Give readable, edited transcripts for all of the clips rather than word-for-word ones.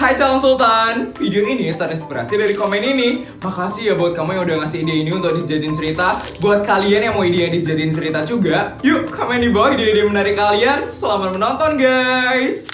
Hai calon sultan, video ini terinspirasi dari komen ini. Makasih ya buat kamu yang udah ngasih ide ini untuk dijadiin cerita. Buat kalian yang mau ide yang dijadiin cerita juga, yuk komen di bawah ide-ide menarik kalian. Selamat menonton guys.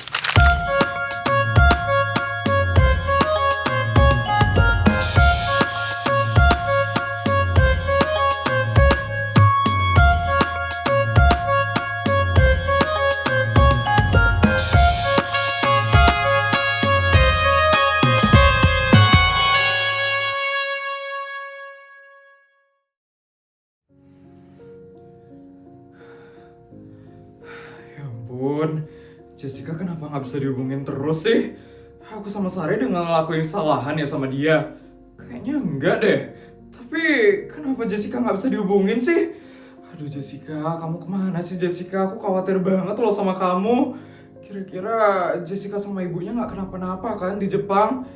Ya ampun, Jessica kenapa nggak bisa dihubungin terus sih? Aku sama Sari udah nggak ngelakuin kesalahan ya sama dia. Kayaknya enggak deh. Tapi kenapa Jessica nggak bisa dihubungin sih? Aduh Jessica, kamu kemana sih Jessica? Aku khawatir banget loh sama kamu. Kira-kira Jessica sama ibunya nggak kenapa-napa kan di Jepang?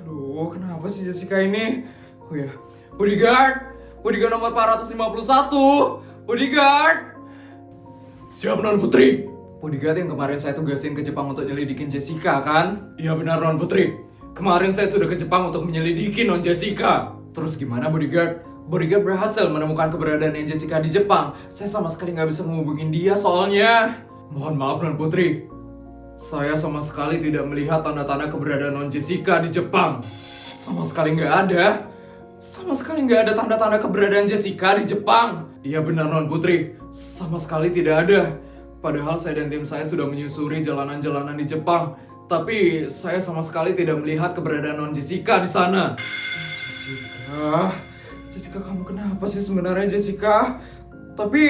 Aduh, kenapa sih Jessica ini? Oh ya, bodyguard nomor 451. Bodyguard. Siap Non Putri. Bodyguard yang kemarin saya tugasin ke Jepang untuk nyelidikin Jessica kan? Iya benar Non Putri. Kemarin saya sudah ke Jepang untuk menyelidiki Non Jessica. Terus gimana Bodyguard? Bodyguard berhasil menemukan keberadaan Jessica di Jepang. Saya sama sekali nggak bisa menghubungin dia soalnya. Mohon maaf Non Putri. Saya sama sekali tidak melihat tanda-tanda keberadaan Non Jessica di Jepang. Sama sekali nggak ada. Sama sekali nggak ada tanda-tanda keberadaan Jessica di Jepang. Iya benar Non Putri. Sama sekali tidak ada. Padahal saya dan tim saya sudah menyusuri jalanan-jalanan di Jepang. Tapi saya sama sekali tidak melihat keberadaan Non Jessica di sana. Jessica kamu kenapa sih sebenarnya Jessica? Tapi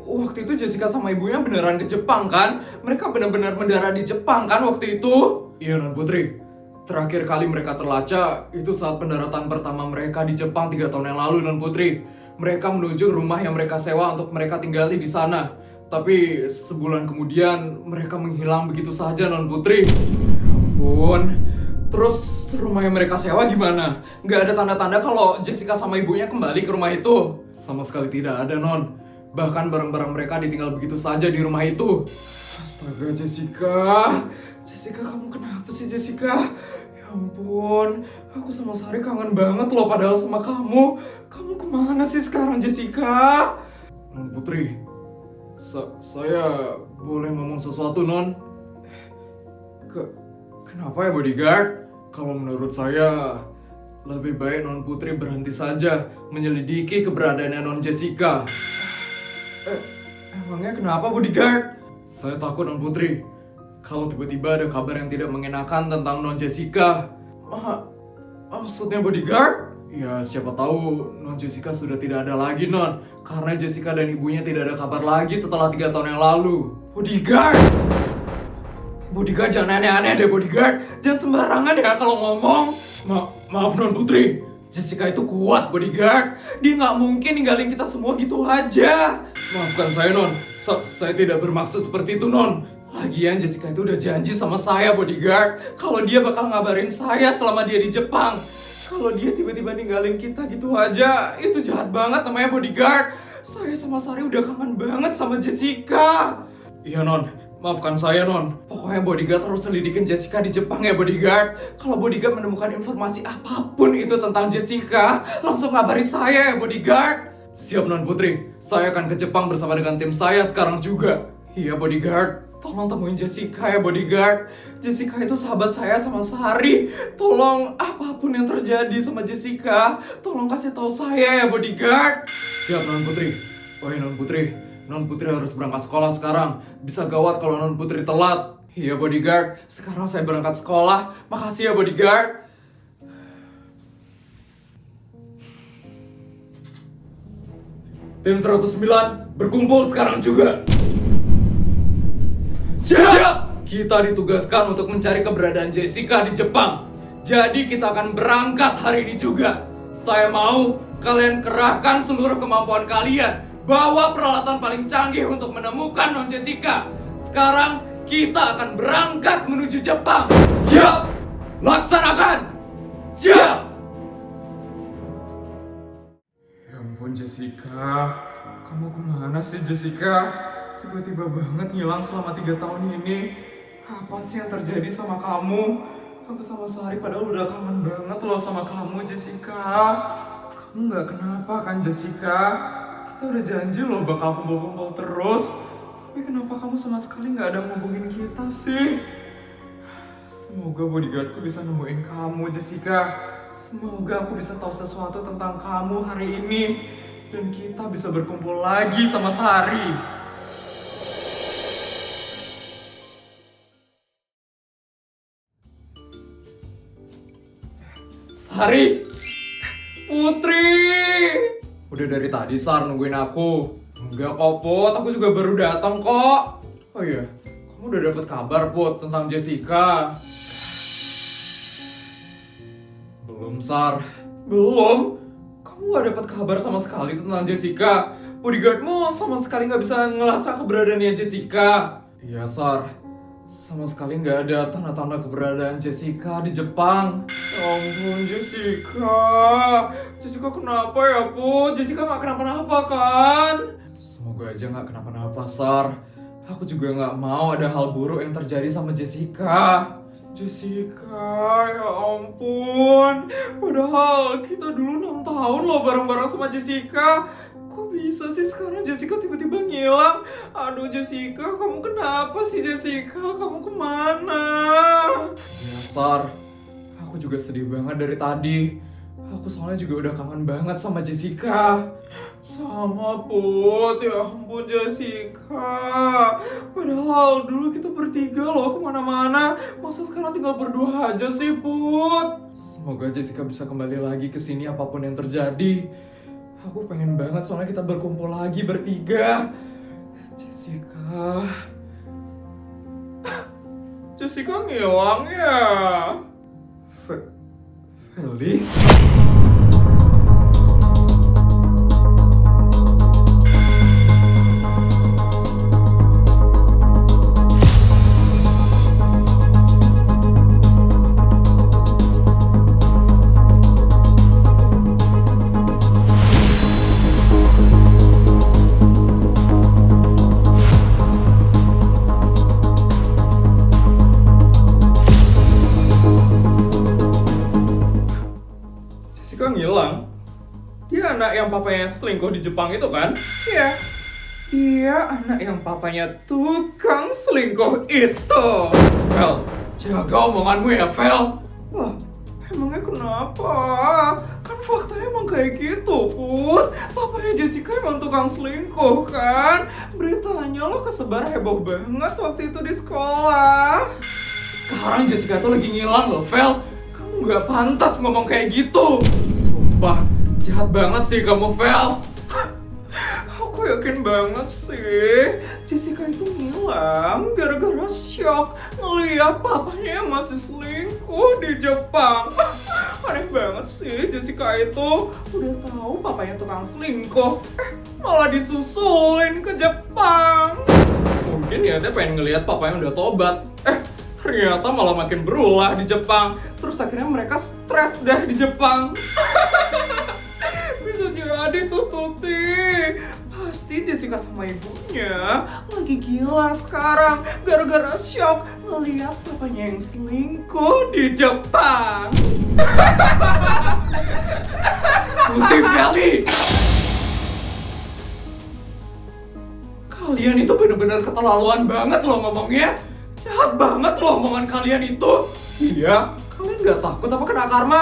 waktu itu Jessica sama ibunya beneran ke Jepang kan? Mereka benar-benar mendarat di Jepang kan waktu itu? Iya Non Putri. Terakhir kali mereka terlacak itu saat pendaratan pertama mereka di Jepang 3 tahun yang lalu Non Putri. Mereka menuju rumah yang mereka sewa untuk mereka tinggali di sana. Tapi sebulan kemudian mereka menghilang begitu saja Non Putri. Ya ampun. Terus rumah yang mereka sewa gimana? Nggak ada tanda-tanda kalau Jessica sama ibunya kembali ke rumah itu? Sama sekali tidak ada Non. Bahkan barang-barang mereka ditinggal begitu saja di rumah itu. Astaga Jessica. Jessica kamu kenapa sih Jessica? Ya ampun, aku sama Sari kangen banget loh padahal sama kamu. Kamu kemana sih sekarang Jessica? Non Putri, saya boleh ngomong sesuatu Non? Kenapa ya Bodyguard? Kalau menurut saya, lebih baik Non Putri berhenti saja menyelidiki keberadaannya Non Jessica. Emangnya kenapa Bodyguard? Saya takut Non Putri. Kalau tiba-tiba ada kabar yang tidak mengenakan tentang Non Jessica. Maksudnya Bodyguard? Ya siapa tahu Non Jessica sudah tidak ada lagi Non. Karena Jessica dan ibunya tidak ada kabar lagi setelah 3 tahun yang lalu. Bodyguard! Bodyguard jangan aneh-aneh deh Bodyguard. Jangan sembarangan ya kalau ngomong. Maaf Non Putri. Jessica itu kuat Bodyguard. Dia nggak mungkin ninggalin kita semua gitu aja. Maafkan saya Non. Saya tidak bermaksud seperti itu Non. Lagian Jessica itu udah janji sama saya Bodyguard kalau dia bakal ngabarin saya selama dia di Jepang. Kalau dia tiba-tiba ninggalin kita gitu aja, itu jahat banget namanya Bodyguard. Saya sama Sari udah kangen banget sama Jessica. Iya Non, maafkan saya Non. Pokoknya Bodyguard harus selidikin Jessica di Jepang ya Bodyguard. Kalau Bodyguard menemukan informasi apapun itu tentang Jessica, langsung ngabari saya ya Bodyguard. Siap Non Putri, saya akan ke Jepang bersama dengan tim saya sekarang juga. Iya Bodyguard. Tolong temuin Jessica ya Bodyguard. Jessica itu sahabat saya sama Sari. Tolong apapun yang terjadi sama Jessica, tolong kasih tahu saya ya Bodyguard. Siap Non Putri. Oh iya Non Putri. Non Putri harus berangkat sekolah sekarang. Bisa gawat kalau Non Putri telat. Iya Bodyguard. Sekarang saya berangkat sekolah. Makasih ya Bodyguard. Tim 109 berkumpul sekarang juga. Siap! Kita ditugaskan untuk mencari keberadaan Jessica di Jepang. Jadi kita akan berangkat hari ini juga. Saya mau kalian kerahkan seluruh kemampuan kalian. Bawa peralatan paling canggih untuk menemukan Non Jessica. Sekarang kita akan berangkat menuju Jepang. Siap! Laksanakan! Siap! Ya ampun Jessica. Kamu kemana sih Jessica? Tiba-tiba banget ngilang selama 3 tahun ini. Apa sih yang terjadi sama kamu? Aku sama Sari padahal udah kangen banget loh sama kamu, Jessica. Kamu nggak kenapa kan, Jessica? Kita udah janji loh bakal kumpul-kumpul terus. Tapi kenapa kamu sama sekali nggak ada ngubungin kita sih? Semoga bodyguardku bisa nemuin kamu, Jessica. Semoga aku bisa tahu sesuatu tentang kamu hari ini. Dan kita bisa berkumpul lagi sama Sari. Sari! Putri! Udah dari tadi Sar nungguin aku. Enggak kok Put, aku juga baru datang kok. Oh iya, kamu udah dapet kabar Put tentang Jessica? Belum Sar. Belum? Kamu gak dapet kabar sama sekali tentang Jessica? Bodyguardmu sama sekali gak bisa ngelacak keberadaannya Jessica? Iya Sar, sama sekali nggak ada tanda-tanda keberadaan Jessica di Jepang. Ya ampun Jessica. Jessica kenapa ya Put? Jessica nggak kenapa-napa kan? Semoga aja nggak kenapa-napa Sar. Aku juga nggak mau ada hal buruk yang terjadi sama Jessica. Jessica, ya ampun. Padahal kita dulu 6 tahun loh bareng-bareng sama Jessica. Kok bisa sih sekarang Jessica tiba-tiba ngilang? Aduh Jessica, kamu kenapa sih Jessica? Kamu kemana? Ya Sar, aku juga sedih banget dari tadi. Aku soalnya juga udah kangen banget sama Jessica. Sama Put, ya ampun Jessica. Padahal dulu kita bertiga loh kemana-mana. Masa sekarang tinggal berdua aja sih Put? Semoga Jessica bisa kembali lagi ke sini apapun yang terjadi. Aku pengen banget soalnya kita berkumpul lagi bertiga. Jessica. Jessica ngilang ya. Feli? Jessica ngilang? Dia anak yang papanya selingkuh di Jepang itu kan? Iya. Dia anak yang papanya tukang selingkuh itu. Vel, jaga omonganmu ya Vel. Wah, emangnya kenapa? Kan faktanya emang kayak gitu Put. Papanya Jessica emang tukang selingkuh kan? Beritanya lo kesebar heboh banget waktu itu di sekolah. Sekarang Jessica tuh lagi ngilang loh Vel. Gak pantas ngomong kayak gitu. Sumpah, jahat banget sih kamu, Vel. Aku yakin banget sih Jessica itu ngilang gara-gara shock ngeliat papanya yang masih selingkuh di Jepang. Aneh banget sih Jessica itu. Udah tahu papanya tukang selingkuh, malah disusulin ke Jepang. Mungkin ya dia pengen ngeliat papanya udah tobat. Ternyata malah makin berulah di Jepang. Terus akhirnya mereka stres deh di Jepang. Bisa jadi tuh Tuti. Pasti Jessica sama ibunya lagi gila sekarang gara-gara shock ngeliat papanya yang selingkuh di Jepang. Tuti Feli, kalian itu bener-bener keterlaluan banget loh ngomongnya. Jahat banget loh omongan kalian itu. Iya, kalian gak takut apa kena karma?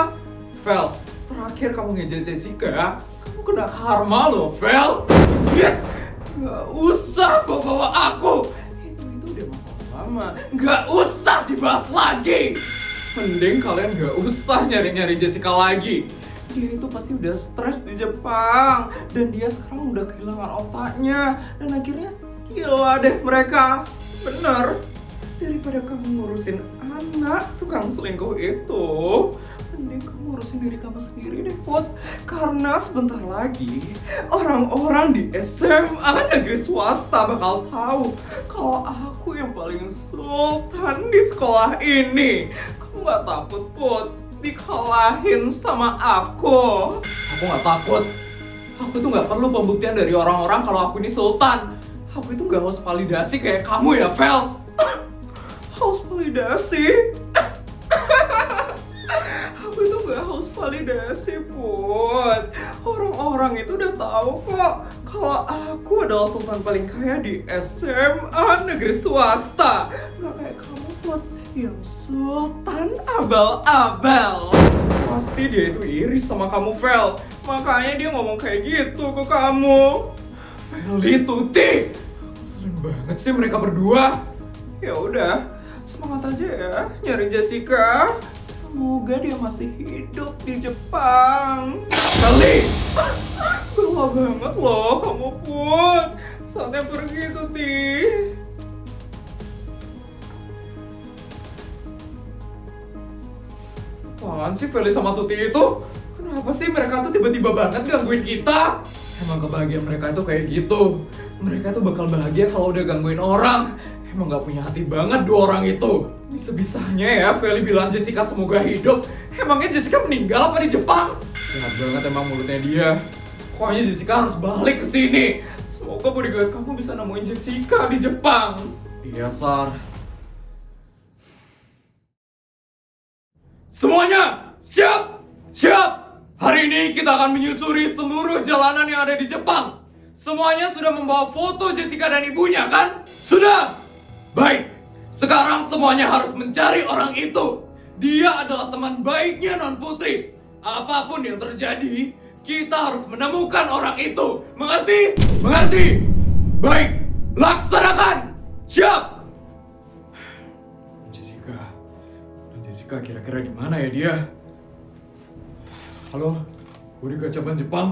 Vel, terakhir kamu ngejek Jessica, kamu kena karma loh, Vel. Yes, gak usah bawa-bawa aku. Itu udah masalah lama, gak usah dibahas lagi. Mending kalian gak usah nyari-nyari Jessica lagi. Dia itu pasti udah stres di Jepang. Dan dia sekarang udah kehilangan otaknya. Dan akhirnya gila deh mereka. Bener. Daripada kamu ngurusin anak tukang selingkuh itu, mending kamu ngurusin diri kamu sendiri deh Put. Karena sebentar lagi orang-orang di SMA negeri swasta bakal tahu kalau aku yang paling sultan di sekolah ini. Kamu gak takut Put dikalahin sama aku? Aku gak takut. Aku tuh gak perlu pembuktian dari orang-orang kalau aku ini sultan. Aku itu gak harus validasi kayak kamu ya Vel. Haus validasi. deh sih, Put. Orang-orang itu udah tahu kok kalau aku adalah sultan paling kaya di SMA negeri swasta. Gak kayak kamu, Put, yang sultan abal-abal. Pasti dia itu iri sama kamu, Vel. Makanya dia ngomong kayak gitu ke kamu. Feli, Tuti, sering banget sih mereka berdua. Ya udah, semangat aja ya nyari Jessica. Semoga dia masih hidup di Jepang. Feli, bela banget loh kamu, Put. Saatnya pergi, Tuti. Apaan sih Feli sama Tuti itu? Kenapa sih mereka tuh tiba-tiba banget gangguin kita? Emang kebahagiaan mereka itu kayak gitu. Mereka tuh bakal bahagia kalau udah gangguin orang. Emang gak punya hati banget dua orang itu. Bisa-bisanya ya Feli bilang Jessica semoga hidup. Emangnya Jessica meninggal apa di Jepang? Jahat banget emang mulutnya dia. Pokoknya Jessica harus balik ke sini. Semoga bodyguard kamu bisa nemuin Jessica di Jepang. Iya, Sar. Semuanya, siap! Siap! Hari ini kita akan menyusuri seluruh jalanan yang ada di Jepang. Semuanya sudah membawa foto Jessica dan ibunya, kan? Sudah! Baik, sekarang semuanya harus mencari orang itu. Dia adalah teman baiknya Non Putri. Apapun yang terjadi, kita harus menemukan orang itu. Mengerti? Mengerti? Baik, laksanakan! Siap! Jessica kira-kira di mana ya dia? Halo, bodyguard cabang Jepang.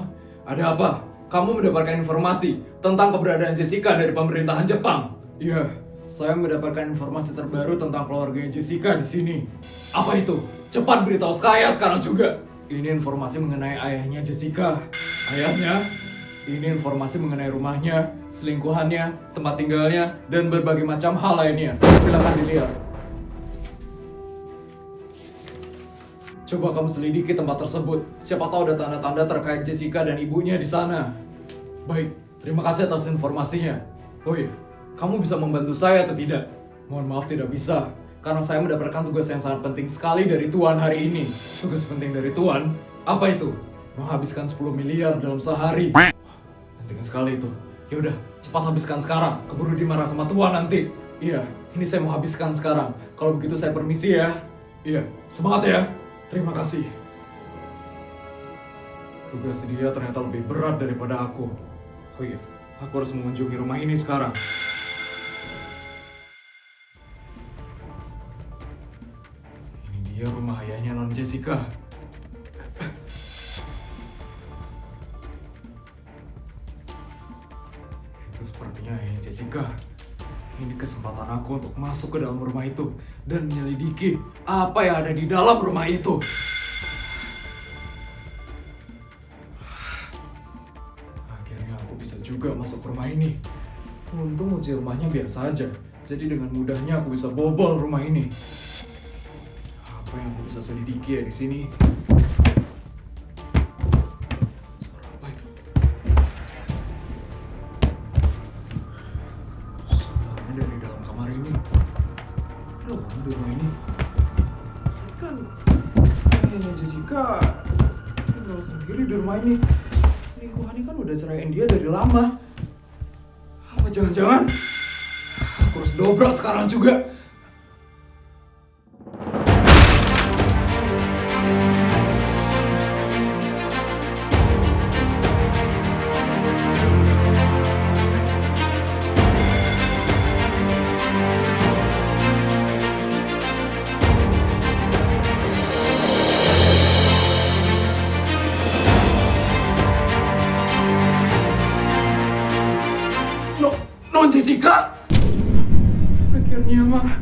Ada apa? Kamu mendapatkan informasi tentang keberadaan Jessica dari pemerintahan Jepang? Iya, saya mendapatkan informasi terbaru tentang keluarganya Jessica di sini. Apa itu? Cepat beritahu saya sekarang juga. Ini informasi mengenai ayahnya Jessica. Ayahnya? Ini informasi mengenai rumahnya, selingkuhannya, tempat tinggalnya, dan berbagai macam hal lainnya. Silakan dilihat. Coba kamu selidiki tempat tersebut. Siapa tahu ada tanda-tanda terkait Jessica dan ibunya di sana. Baik, terima kasih atas informasinya. Oh iya, kamu bisa membantu saya atau tidak? Mohon maaf tidak bisa, karena saya mendapatkan tugas yang sangat penting sekali dari Tuan hari ini. Tugas penting dari Tuan? Apa itu? Menghabiskan 10 miliar dalam sehari. Penting sekali itu. Ya udah, cepat habiskan sekarang. Keburu dimarah sama Tuan nanti. Iya, ini saya mau habiskan sekarang. Kalau begitu saya permisi ya. Iya, semangat ya. Terima kasih. Tugas dia ternyata lebih berat daripada aku. Oh iya, aku harus mengunjungi rumah ini sekarang. Ini dia rumah ayahnya Non Jessica. Itu sepertinya ayahnya Jessica. Ini kesempatan aku untuk masuk ke dalam rumah itu dan menyelidiki apa yang ada di dalam rumah itu. Akhirnya aku bisa juga masuk ke rumah ini. Untung kunci rumahnya biasa aja, jadi dengan mudahnya aku bisa bobol rumah ini. Apa yang aku bisa selidiki ya di sini? Di rumah ini kan ayahnya Jessica tinggal sendiri di rumah ini. Selingkuhannya kan udah ceraiin dia dari lama. Apa jangan-jangan aku harus dobrak sekarang juga? Non Jessica? Akhirnya mah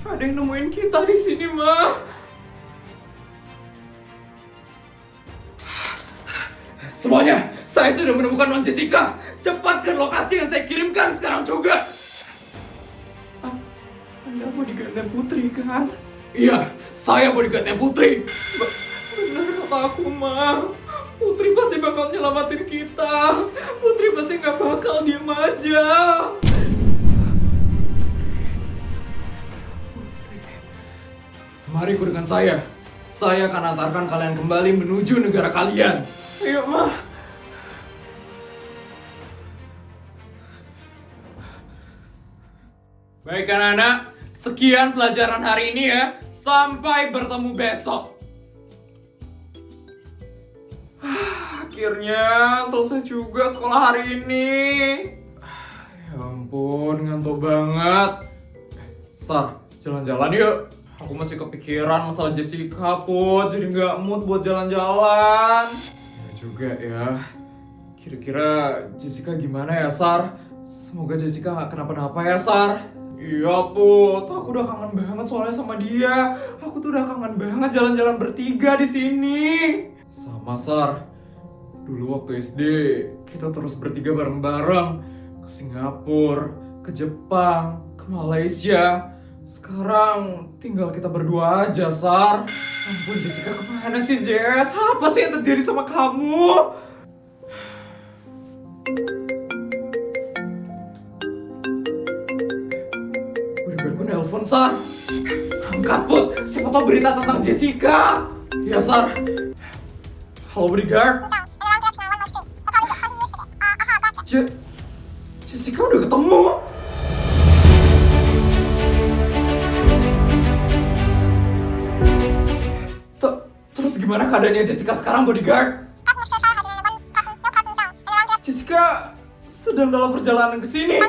ada yang nemuin kita di sini mah. Semuanya, saya sudah menemukan Non Jessica. Cepat ke lokasi yang saya kirimkan sekarang juga. Anda bodyguardnya Putri kan? Iya, saya bodyguardnya Putri. Benar kata aku mah. Putri pasti bakal nyelamatin kita. Putri pasti gak bakal diem aja. Mari ikut dengan saya. Saya akan antarkan kalian kembali menuju negara kalian. Ayo, Ma. Baik anak-anak, sekian pelajaran hari ini ya. Sampai bertemu besok. Akhirnya selesai juga sekolah hari ini. Ya ampun, ngantuk banget. Sar, jalan-jalan yuk. Aku masih kepikiran masalah Jessica, Put. Jadi nggak mood buat jalan-jalan. Ya juga ya. Kira-kira Jessica gimana ya, Sar? Semoga Jessica nggak kenapa-napa ya, Sar. Iya, Put. Aku udah kangen banget soalnya sama dia. Aku tuh udah kangen banget jalan-jalan bertiga di sini. Sama, Sar. Dulu waktu SD, kita terus bertiga bareng-bareng. Ke Singapura, ke Jepang, ke Malaysia. Sekarang tinggal kita berdua aja, Sar. Ampun, Jessica kemana sih, Jess? Apa sih yang terjadi sama kamu? Bodyguardku nelpon, Sar. Angkat, Put. Siapa tahu berita tentang Jessica. Ya, Sar. Halo, bodyguard. Jessica udah ketemu. Terus gimana keadaannya Jessica sekarang, bodyguard? Jessica sedang dalam perjalanan ke sini.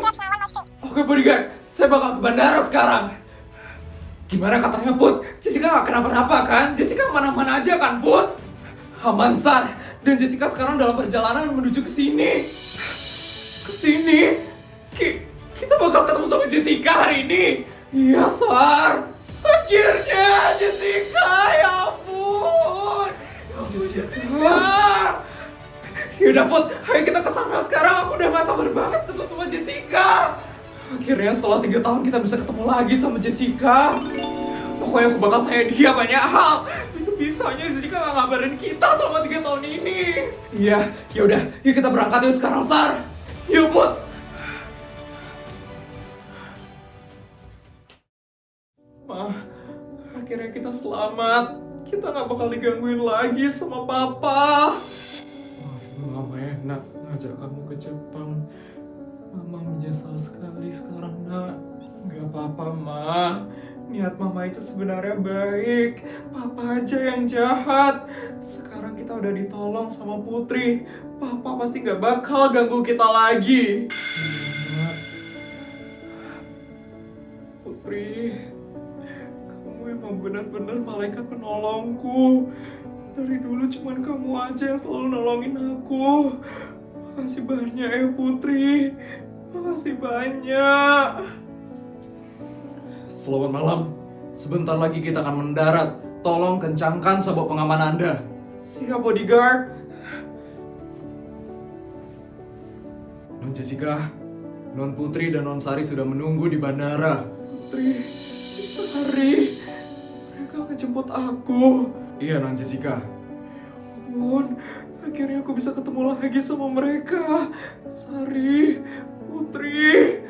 Oke, bodyguard, saya bakal ke bandara sekarang. Gimana katanya, Put? Jessica gak kenapa-napa kan? Jessica aman-aman aja kan, Put? Aman, Sar. Dan Jessica sekarang dalam perjalanan menuju ke sini. Ke sini? Kita bakal ketemu sama Jessica hari ini. Iya, Sar. Akhirnya Jessica, ya ampun. Jessica. Yaudah, Put, ayo kita kesana sekarang. Aku udah gak sabar banget ketemu sama Jessica. Akhirnya setelah 3 tahun kita bisa ketemu lagi sama Jessica. Pokoknya aku bakal tanya dia banyak hal. Bisa-bisanya Jessica gak ngabarin kita selama 3 tahun ini. Iya, yaudah, yuk kita berangkat yuk sekarang, Sar. Yuk, Put. Ma, akhirnya kita selamat. Kita gak bakal digangguin lagi sama Papa. Maafin Mama ya, nak, ngajak kamu ke Jepang. Mama menyesal sekali sekarang, nak. Gak apa-apa, Ma. Niat Mama itu sebenarnya baik. Papa aja yang jahat. Sekarang kita udah ditolong sama Putri. Papa pasti gak bakal ganggu kita lagi. Iya, nak. Putri, kamu emang benar-benar malaikat penolongku. Dari dulu cuman kamu aja yang selalu nolongin aku. Makasih banyak ya, Putri. Makasih banyak. Selamat malam. Sebentar lagi kita akan mendarat. Tolong kencangkan sabuk pengaman Anda. Siap, bodyguard. Non Jessica, Non Putri dan Non Sari sudah menunggu di bandara. Putri, Sari, mereka ngejemput aku. Iya, Non Jessica. Ya ampun, akhirnya aku bisa ketemu lagi sama mereka. Sari, Putri.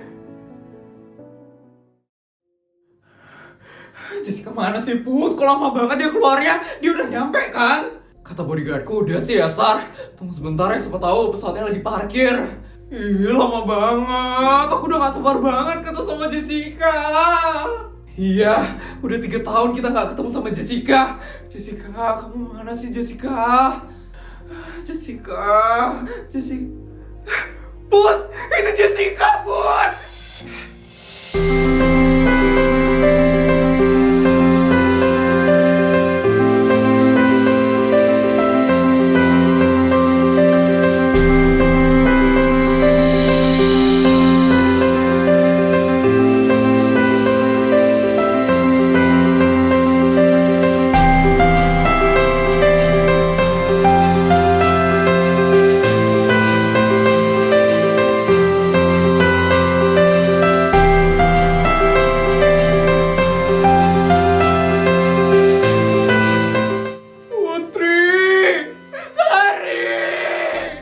Jessica mana sih, Put? Kok lama banget dia keluarnya? Dia udah nyampe kan? Kata bodyguardku udah sih ya, Sar. Tunggu sebentar ya, siapa tahu pesawatnya lagi parkir. Ih, lama banget. Aku udah gak sabar banget ketemu sama Jessica. Iya, udah 3 tahun kita gak ketemu sama Jessica. Jessica, kamu mana sih, Jessica? Jessica. Put, itu Jessica, Put.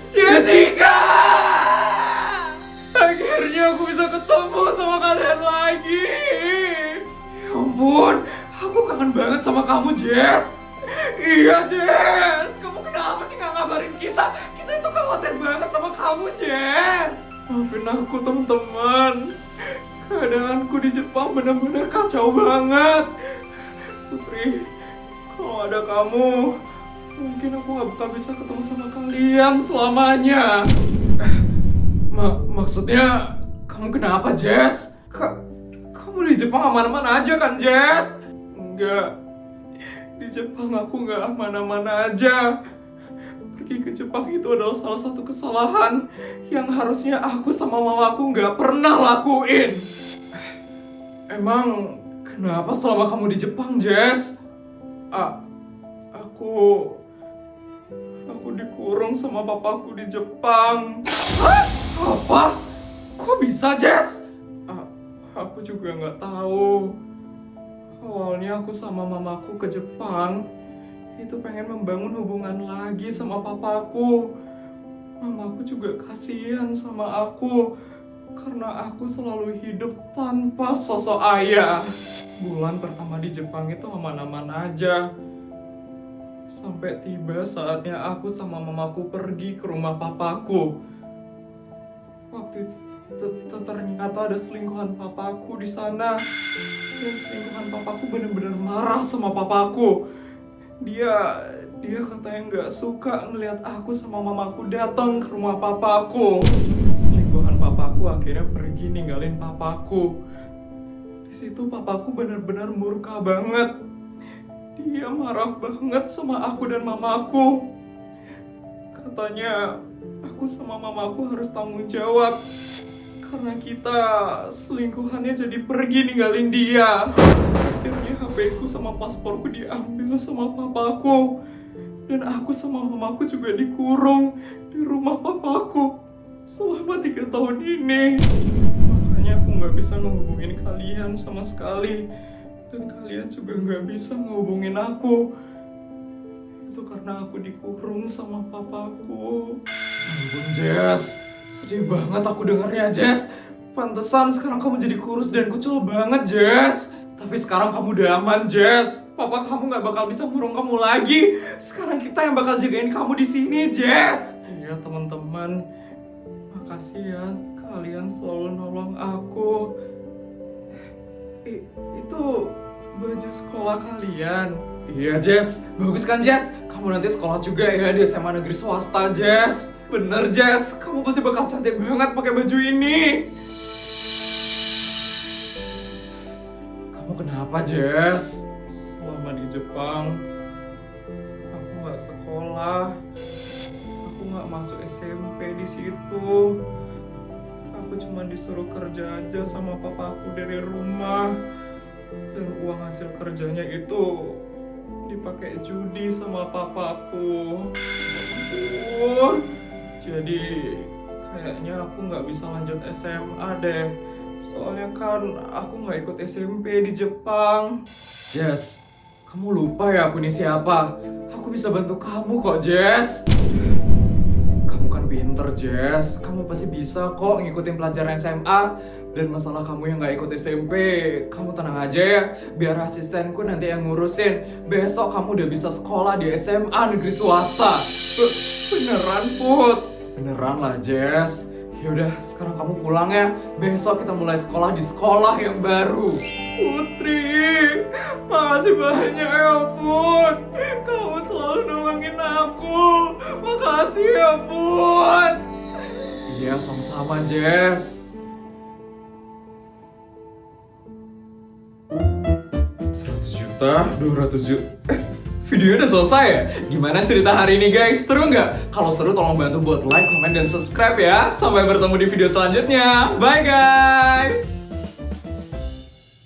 Jessica! Akhirnya aku bisa ketemu sama kalian lagi. Ya ampun, aku kangen banget sama kamu, Jess. Iya Jess, kamu kenapa sih nggak ngabarin kita? Kita itu khawatir banget sama kamu Jess. Maafin aku teman-teman. Keadaanku di Jepang benar-benar kacau banget. Putri, kalau ada kamu, mungkin aku nggak bakal bisa ketemu sama kalian selamanya. Maksudnya, kamu kenapa Jess? Kamu di Jepang aman-aman aja kan Jess? Enggak, di Jepang aku nggak aman-aman aja. Pergi ke Jepang itu adalah salah satu kesalahan yang harusnya aku sama mamaku nggak pernah lakuin. Emang kenapa selama kamu di Jepang, Jess? Aku dikurung sama papaku di Jepang. Hah? Apa? Kok bisa, Jess? Aku juga nggak tahu. Awalnya aku sama mamaku ke Jepang itu pengen membangun hubungan lagi sama papaku. Mamaku juga kasihan sama aku karena aku selalu hidup tanpa sosok ayah. Bulan pertama di Jepang itu aman-aman aja. Sampai tiba saatnya aku sama mamaku pergi ke rumah papaku. Waktu itu ternyata ada selingkuhan papaku di sana. Dan selingkuhan papaku benar-benar marah sama papaku. Dia katanya nggak suka ngelihat aku sama mamaku datang ke rumah papaku. Selingkuhan papaku akhirnya pergi ninggalin papaku. Di situ papaku benar-benar murka banget. Dia marah banget sama aku dan mamaku. Katanya aku sama mamaku harus tanggung jawab karena kita selingkuhannya jadi pergi ninggalin dia. Akhirnya HP-ku sama pasporku diambil sama papaku. Dan aku sama mamaku juga dikurung di rumah papaku selama 3 tahun ini. Makanya aku gak bisa ngehubungin kalian sama sekali. Dan kalian juga gak bisa ngehubungin aku. Itu karena aku dikurung sama papaku. Ya ampun Jess, sedih banget aku dengernya Jess. Pantesan sekarang kamu jadi kurus dan kucul banget Jess. Tapi sekarang kamu udah aman, Jess. Papa kamu nggak bakal bisa ngurung kamu lagi. Sekarang kita yang bakal jagain kamu di sini, Jess. Iya, teman-teman. Makasih ya, kalian selalu nolong aku. Itu baju sekolah kalian. Iya, Jess. Bagus kan, Jess? Kamu nanti sekolah juga ya di SMA negeri swasta, Jess. Bener, Jess. Kamu pasti bakal cantik banget pakai baju ini. Kenapa, Jess? Selama di Jepang, aku nggak sekolah, aku nggak masuk SMP di situ. Aku cuma disuruh kerja aja sama papaku dari rumah, dan uang hasil kerjanya itu dipakai judi sama papaku. Ampun. Jadi kayaknya aku nggak bisa lanjut SMA deh. Soalnya kan aku nggak ikut SMP di Jepang. Jess, kamu lupa ya aku ini siapa? Aku bisa bantu kamu kok, Jess. Kamu kan pinter, Jess. Kamu pasti bisa kok ngikutin pelajaran SMA. Dan masalah kamu yang nggak ikut SMP, kamu tenang aja ya. Biar asistenku nanti yang ngurusin. Besok kamu udah bisa sekolah di SMA negeri swasta. Beneran, Put? Beneran lah, Jess. Yaudah, sekarang kamu pulang ya. Besok kita mulai sekolah di sekolah yang baru. Putri, makasih banyak ya Put. Kamu selalu nolongin aku. Makasih ya Put. Iya, sama-sama Jess. 100 juta, 200 juta. Videonya udah selesai ya? Gimana cerita hari ini guys? Seru nggak? Kalau seru tolong bantu buat like, comment, dan subscribe ya. Sampai bertemu di video selanjutnya. Bye guys!